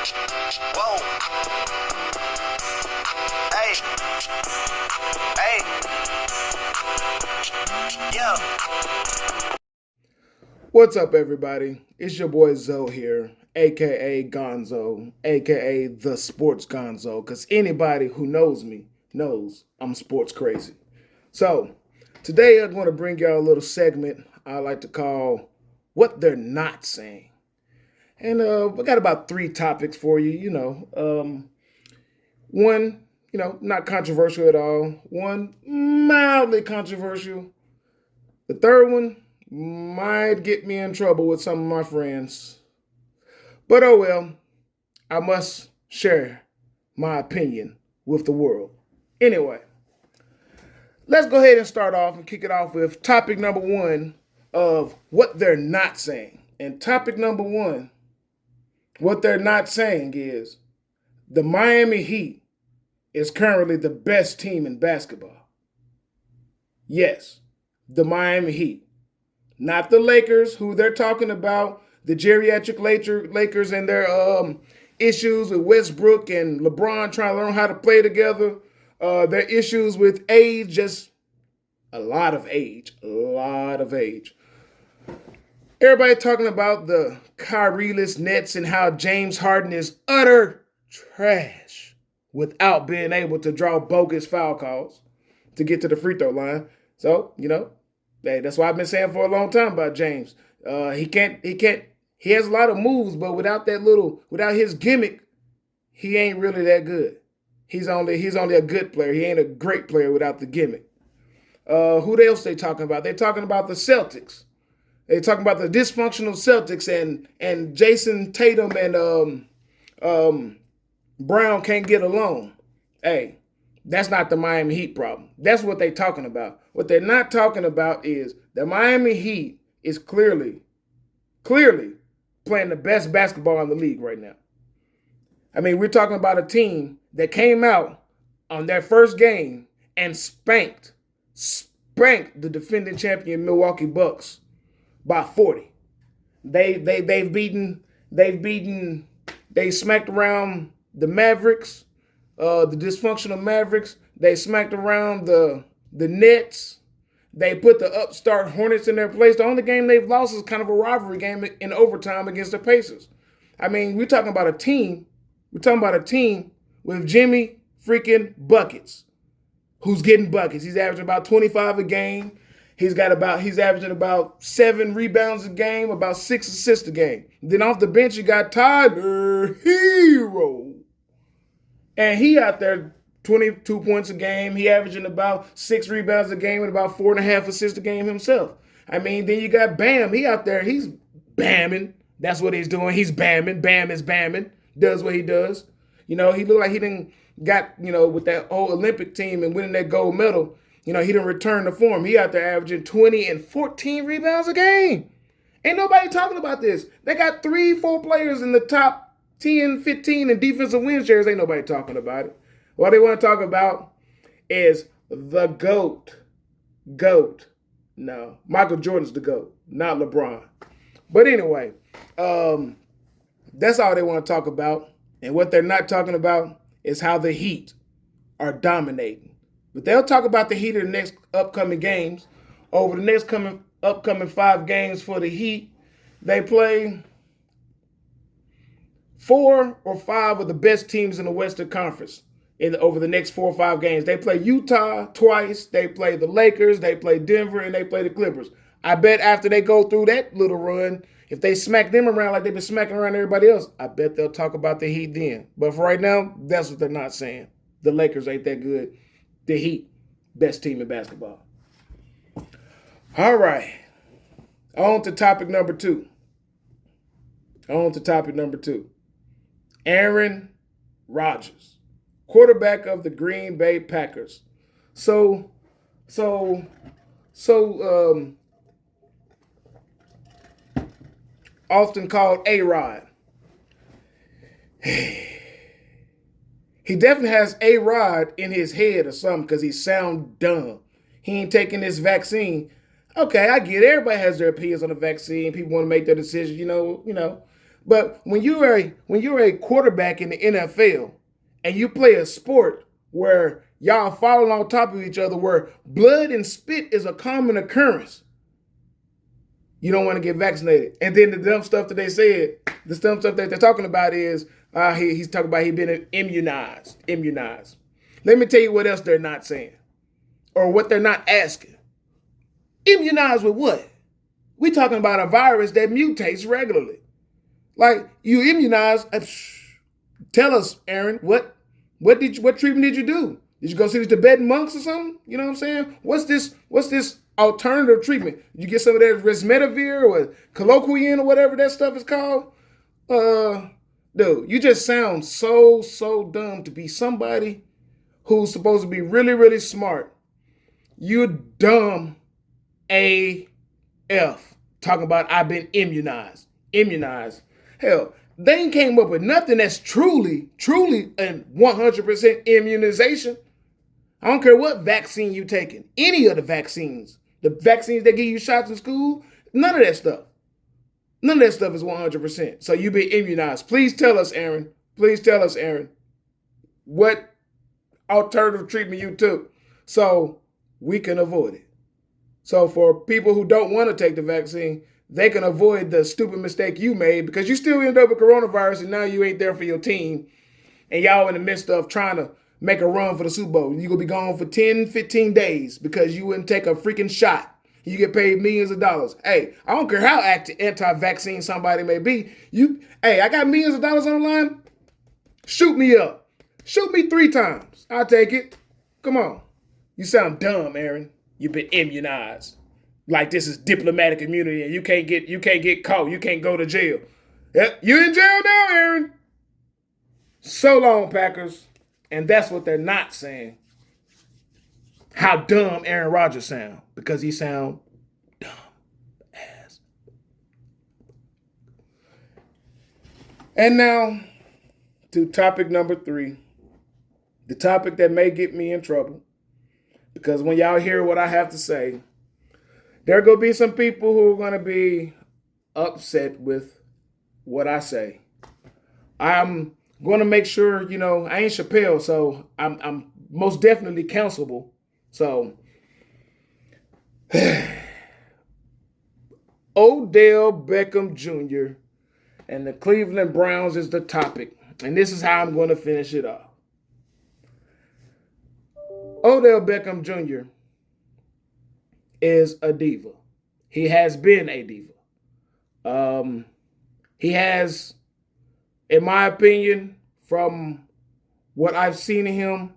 Whoa. Hey. Hey. Yeah. What's up, everybody? It's your boy Zoe here, aka Gonzo, aka the Sports Gonzo, because anybody who knows me knows I'm sports crazy. So, today I'm going to bring y'all a little segment I like to call What They're Not Saying. And we got about 3 topics for you, One, not controversial at all. One, mildly controversial. The third one might get me in trouble with some of my friends. But oh well, I must share my opinion with the world. Anyway, let's go ahead and start off and kick it off with topic number 1 of what they're not saying. And topic number 1, what they're not saying is the Miami Heat is currently the best team in basketball. Yes, the Miami Heat. Not the Lakers, who they're talking about, the geriatric Lakers and their issues with Westbrook and LeBron trying to learn how to play together. Their issues with age, just a lot of age. Everybody talking about the Kyrie-less Nets and how James Harden is utter trash without being able to draw bogus foul calls to get to the free throw line. So, hey, that's what I've been saying for a long time about James. He has a lot of moves, but without his gimmick, he ain't really that good. He's only a good player. He ain't a great player without the gimmick. Who else they talking about? They're talking about the Celtics. They're talking about the dysfunctional Celtics and Jason Tatum and Brown can't get along. Hey, that's not the Miami Heat problem. That's what they're talking about. What they're not talking about is the Miami Heat is clearly playing the best basketball in the league right now. I mean, we're talking about a team that came out on their first game and spanked the defending champion Milwaukee Bucks by 40. They smacked around the Mavericks, the dysfunctional Mavericks. They smacked around the Nets. They put the upstart Hornets in their place. The only game they've lost is kind of a rivalry game in overtime against the Pacers. I mean, we're talking about a team. We're talking about a team with Jimmy freaking Buckets, who's getting buckets. He's averaging about 25 a game. He's averaging about 7 rebounds a game, about 6 assists a game. Then off the bench, you got Tyler Hero. And he out there 22 points a game. He averaging about 6 rebounds a game and about 4.5 assists a game himself. I mean, then you got Bam. He out there, he's bamming. That's what he's doing. He's bamming. Bam is bamming. Does what he does. He looked like he didn't got, with that whole Olympic team and winning that gold medal. He didn't return to form. He out there averaging 20 and 14 rebounds a game. Ain't nobody talking about this. They got 3-4 players in the top 10, 15 in defensive win shares. Ain't nobody talking about it. What they want to talk about is the GOAT. GOAT. No, Michael Jordan's the GOAT, not LeBron. But anyway, that's all they want to talk about. And what they're not talking about is how the Heat are dominating. But they'll talk about the Heat in the next upcoming games. Over the next upcoming 5 games for the Heat, they play 4 or 5 of the best teams in the Western Conference over the next 4 or 5 games. They play Utah twice, they play the Lakers, they play Denver, and they play the Clippers. I bet after they go through that little run, if they smack them around like they've been smacking around everybody else, I bet they'll talk about the Heat then. But for right now, that's what they're not saying. The Lakers ain't that good. The Heat, best team in basketball. All right. On to topic number 2. Aaron Rodgers, quarterback of the Green Bay Packers. So often called A-Rod. He definitely has A-Rod in his head or something because he sound dumb. He ain't taking this vaccine. Okay, I get it. Everybody has their opinions on the vaccine. People want to make their decisions, But when you're a quarterback in the NFL and you play a sport where y'all falling on top of each other, where blood and spit is a common occurrence, you don't want to get vaccinated. And then the dumb stuff that they said, the dumb stuff that they're talking about is he's talking about he been immunized. Immunized. Let me tell you what else they're not saying, or what they're not asking. Immunized with what? We talking about a virus that mutates regularly. Like, you immunized. Tell us, Aaron, what treatment did you do? Did you go see the Tibetan monks or something? You know what I'm saying? What's this alternative treatment? Did you get some of that resmetiviir or colloquium or whatever that stuff is called? Dude, you just sound so dumb to be somebody who's supposed to be really, really smart. You're dumb AF. Talking about I've been immunized. Immunized. Hell, they ain't came up with nothing that's truly and 100% immunization. I don't care what vaccine you taking. Any of the vaccines that give you shots in school, none of that stuff. None of that stuff is 100%. So you've been immunized. Please tell us, Aaron. Please tell us, Aaron, what alternative treatment you took so we can avoid it. So for people who don't want to take the vaccine, they can avoid the stupid mistake you made, because you still end up with coronavirus and now you ain't there for your team and y'all in the midst of trying to make a run for the Super Bowl. You're going to be gone for 10, 15 days because you wouldn't take a freaking shot. You get paid millions of dollars. Hey, I don't care how anti-vaccine somebody may be. I got millions of dollars on the line. Shoot me up. Shoot me 3 times. I'll take it. Come on. You sound dumb, Aaron. You've been immunized. Like this is diplomatic immunity and you can't get caught. You can't go to jail. Yep, you're in jail now, Aaron. So long, Packers. And that's what they're not saying. How dumb Aaron Rodgers sound, because he sound dumb as. And now to topic number 3, the topic that may get me in trouble, because when y'all hear what I have to say, there are going to be some people who are going to be upset with what I say. I'm going to make sure, I ain't Chappelle, so I'm most definitely counselable. So, Odell Beckham Jr. and the Cleveland Browns is the topic. And this is how I'm going to finish it off. Odell Beckham Jr. is a diva. He has been a diva. He has, in my opinion, from what I've seen of him,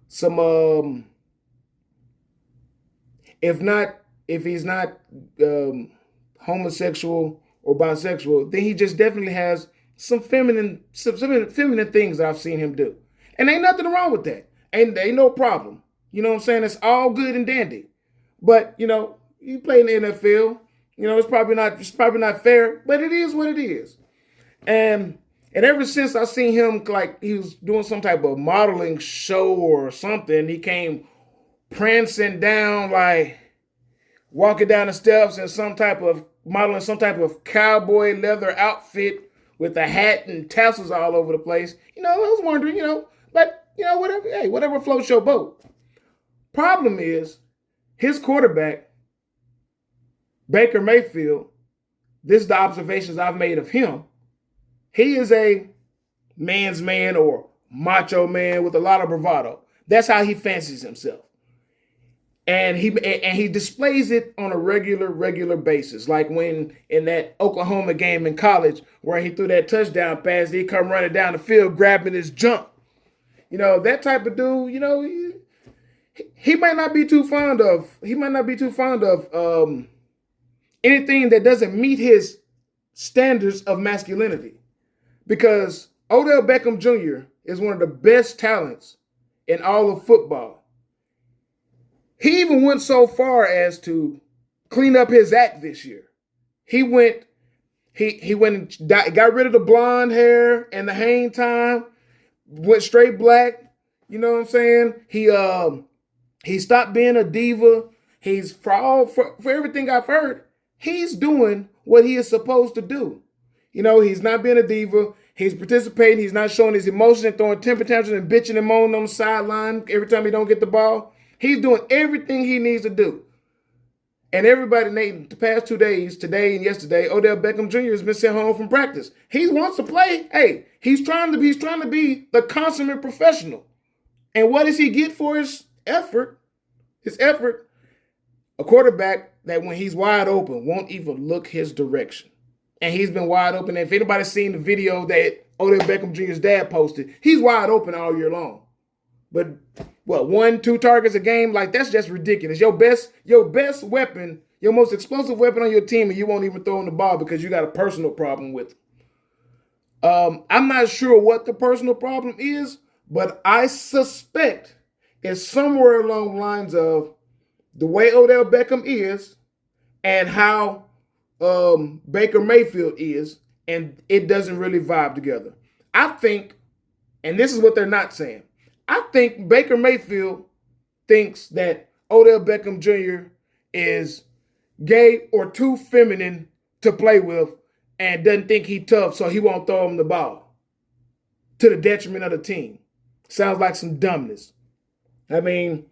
some if he's not homosexual or bisexual, then he just definitely has some feminine things that I've seen him do. And ain't nothing wrong with that. Ain't no problem. You know what I'm saying? It's all good and dandy. But, you play in the NFL, it's probably not fair, but it is what it is. And ever since I seen him, like he was doing some type of modeling show or something, he came prancing down, like walking down the steps in modeling some type of cowboy leather outfit with a hat and tassels all over the place. I was wondering, but whatever. Hey, whatever floats your boat. Problem is, his quarterback, Baker Mayfield, this is the observations I've made of him. He is a man's man or macho man with a lot of bravado. That's how he fancies himself. And he displays it on a regular basis. Like when in that Oklahoma game in college where he threw that touchdown pass, he come running down the field grabbing his jump. That type of dude, he might not be too fond of anything that doesn't meet his standards of masculinity. Because Odell Beckham Jr. is one of the best talents in all of football. He even went so far as to clean up his act this year. He went and got rid of the blonde hair and the hang time, went straight black. You know what I'm saying? He stopped being a diva. For everything I've heard, he's doing what he is supposed to do. He's not being a diva. He's participating. He's not showing his emotions and throwing temper tantrums and bitching and moaning on the sideline every time he don't get the ball. He's doing everything he needs to do. And everybody, Nate, the past 2 days, today and yesterday, Odell Beckham Jr. has been sent home from practice. He wants to play. Hey, he's trying to be the consummate professional. And what does he get for his effort? A quarterback that when he's wide open won't even look his direction. And he's been wide open. And if anybody's seen the video that Odell Beckham Jr.'s dad posted, he's wide open all year long. But 1-2 targets a game, like that's just ridiculous. Your best weapon, your most explosive weapon on your team, and you won't even throw him the ball because you got a personal problem with him. I'm not sure what the personal problem is, but I suspect it's somewhere along the lines of the way Odell Beckham is and how Baker Mayfield is, and it doesn't really vibe together. I think, and this is what they're not saying, I think Baker Mayfield thinks that Odell Beckham Jr. is gay or too feminine to play with and doesn't think he's tough, so he won't throw him the ball to the detriment of the team. Sounds like some dumbness. I mean,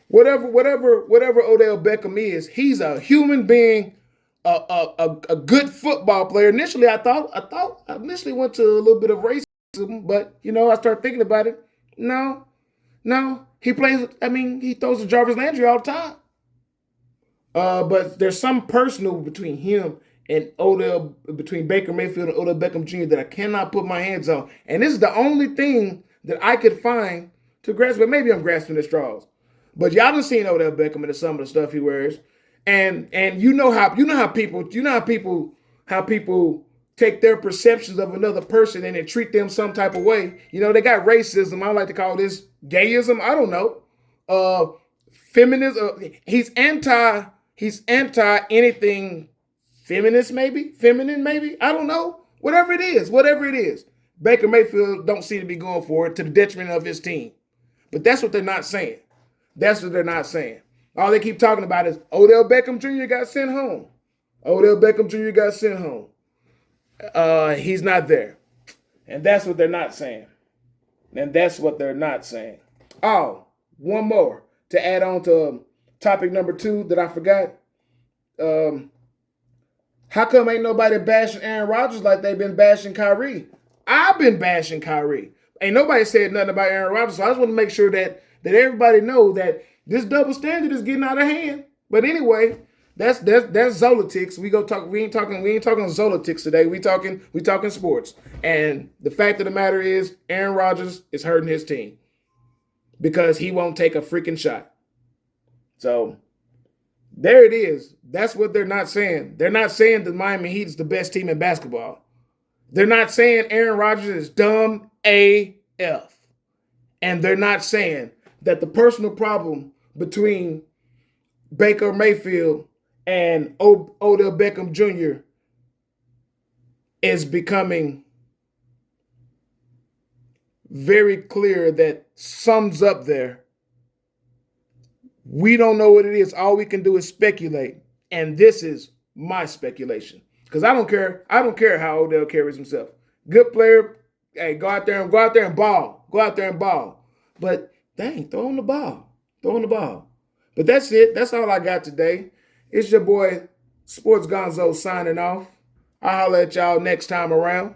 whatever Odell Beckham is, he's a human being, a good football player. Initially, I initially went to a little bit of racism, but I started thinking about it. No, he plays. I mean, he throws to Jarvis Landry all the time. But there's some personal between him and between Baker Mayfield and Odell Beckham Jr. that I cannot put my hands on. And this is the only thing that I could find to grasp. But maybe I'm grasping at straws. But y'all done seen Odell Beckham and some of the stuff he wears, and how people take their perceptions of another person and then treat them some type of way. They got racism. I like to call this gayism. I don't know. Feminism. He's anti anything feminist, maybe feminine, maybe. I don't know. Whatever it is. Baker Mayfield don't seem to be going for it to the detriment of his team. But that's what they're not saying. All they keep talking about is Odell Beckham Jr. got sent home. He's not there. And that's what they're not saying. Oh, one more to add on to topic number 2 that I forgot. How come ain't nobody bashing Aaron Rodgers like they've been bashing Kyrie? I've been bashing Kyrie. Ain't nobody said nothing about Aaron Rodgers, so I just want to make sure that everybody know that this double standard is getting out of hand. But anyway, that's Zolotix. We ain't talking Zolotix today. We talking sports. And the fact of the matter is, Aaron Rodgers is hurting his team because he won't take a freaking shot. So there it is. That's what they're not saying. They're not saying the Miami Heat is the best team in basketball. They're not saying Aaron Rodgers is dumb AF. And they're not saying that the personal problem between Baker Mayfield and Odell Beckham Jr. is becoming very clear that sums up there. We don't know what it is. All we can do is speculate. And this is my speculation. Because I don't care how Odell carries himself. Good player. Hey, go out there and ball. But dang, throw him the ball. But that's it. That's all I got today. It's your boy SportzGonzo signing off. I'll holler at y'all next time around.